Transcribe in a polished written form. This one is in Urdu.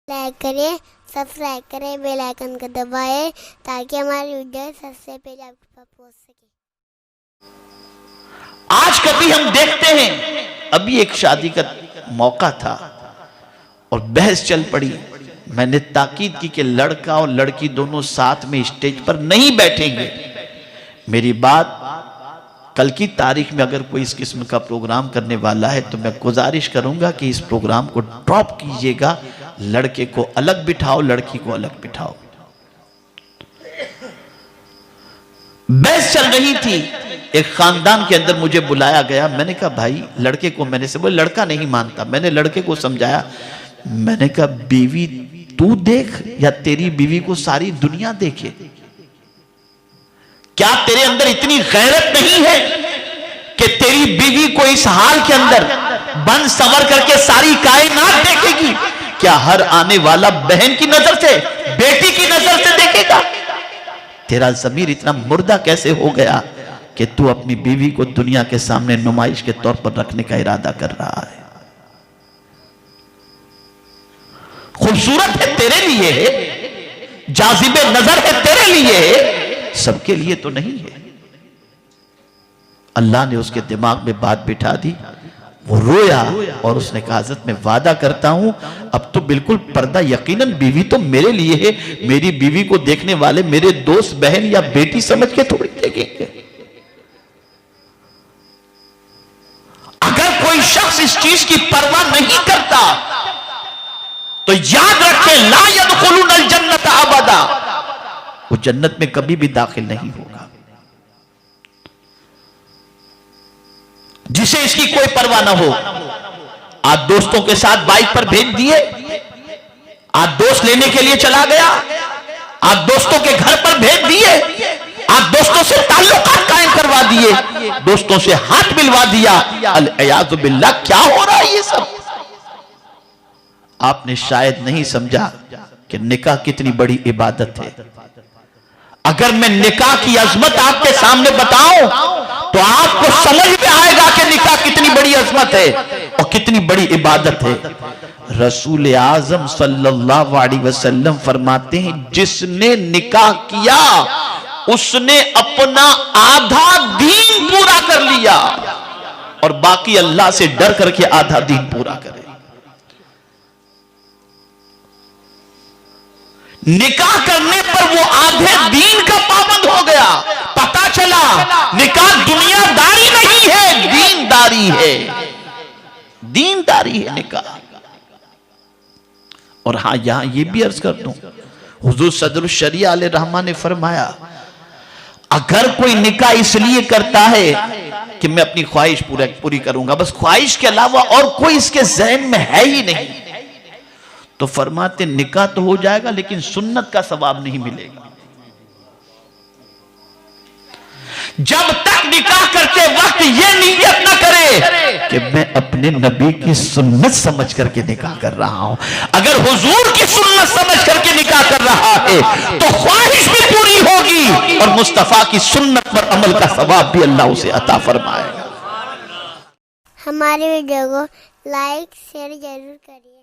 لائک کریں، سبسکرائب کریں، بیل آئیکن کو دبائیں تاکہ ہماری ویڈیو سب سے پہلے آپ کے پاس پہنچ سکے۔ آج کبھی ہم دیکھتے ہیں، ابھی ایک شادی کا موقع تھا اور بحث چل پڑی۔ میں نے تاکید کی کہ لڑکا اور لڑکی دونوں ساتھ میں اسٹیج پر نہیں بیٹھیں گے۔ میری بات کل کی تاریخ میں اگر کوئی اس قسم کا پروگرام کرنے والا ہے تو میں گزارش کروں گا کہ اس پروگرام کو ڈراپ کیجئے گا، لڑکے کو الگ بٹھاؤ، لڑکی کو الگ بٹھاؤ۔ بحث چل رہی تھی، ایک خاندان کے اندر مجھے بلایا گیا۔ میں نے کہا بھائی لڑکے کو، میں نے سے بولے لڑکا نہیں مانتا۔ میں نے لڑکے کو سمجھایا، میں نے کہا بیوی تو دیکھ یا تیری بیوی کو ساری دنیا دیکھے؟ کیا تیرے اندر اتنی غیرت نہیں ہے کہ تیری بیوی کو اس حال کے اندر بن سنور کر کے ساری کائنات دیکھے گی؟ کیا ہر آنے والا بہن کی نظر سے، بیٹی کی نظر سے دیکھے گا؟ تیرا ضمیر اتنا مردہ کیسے ہو گیا کہ تو اپنی بیوی کو دنیا کے سامنے نمائش کے طور پر رکھنے کا ارادہ کر رہا ہے؟ خوبصورت ہے تیرے لیے ہے، جاذب نظر ہے تیرے لیے ہے، سب کے لیے تو نہیں ہے۔ اللہ نے اس کے دماغ میں بات بٹھا دی، وہ رویا اور اس نے کہا حضرت میں وعدہ کرتا ہوں اب تو بالکل پردہ، یقیناً بیوی تو میرے لیے ہے، میری بیوی کو دیکھنے والے میرے دوست بہن یا بیٹی سمجھ کے تھوڑی دیکھیں گے۔ اگر کوئی شخص اس چیز کی پرواہ نہیں کرتا تو یاد رکھیں لا يدخلون الجنت ابدا، وہ جنت میں کبھی بھی داخل نہیں ہوگا۔ جسے اس کی کوئی پرواہ نہ ہو، آج دوستوں کے ساتھ بائک پر بھیج دیے، آج دوست لینے کے لیے چلا گیا، آج دوستوں کے گھر پر بھیج دیے، آج دوستوں سے تعلقات قائم کروا دیے، دوستوں سے ہاتھ ملوا دیا، العیاذ باللہ کیا ہو رہا ہے یہ سب؟ آپ نے شاید نہیں سمجھا کہ نکاح کتنی بڑی عبادت ہے۔ اگر میں نکاح کی عظمت آپ کے سامنے بتاؤں تو آپ کو سمجھ میں آئے گا کہ نکاح کتنی بڑی عظمت ہے اور کتنی بڑی عبادت ہے۔ رسول اعظم صلی اللہ علیہ وسلم فرماتے ہیں جس نے نکاح کیا اس نے اپنا آدھا دین پورا کر لیا، اور باقی اللہ سے ڈر کر کے آدھا دین پورا کرے۔ نکاح کرنے پر وہ آدھے دین کا پابند ہو گیا۔ پتہ چلا نکاح دنیا داری نہیں ہے، دین داری ہے، دین داری ہے نکاح۔ اور ہاں یہاں یہ بھی عرض کر دوں، حضور صدر الشریعہ علیہ الرحمہ نے فرمایا اگر کوئی نکاح اس لیے کرتا ہے کہ میں اپنی خواہش پوری کروں گا، بس خواہش کے علاوہ اور کوئی اس کے ذہن میں ہے ہی نہیں، تو فرماتے نکاح تو ہو جائے گا لیکن سنت کا ثواب نہیں ملے گا۔ جب تک نکاح کرتے وقت یہ نیت نہ کرے کہ میں اپنے نبی کی سنت سمجھ کر کے نکاح کر رہا ہوں، اگر حضور کی سنت سمجھ کر کے نکاح کر رہا ہے تو خواہش بھی پوری ہوگی اور مصطفیٰ کی سنت پر عمل کا ثواب بھی اللہ اسے عطا فرمائے گا۔ ہماری ویڈیو کو لائک شیئر ضرور کریے۔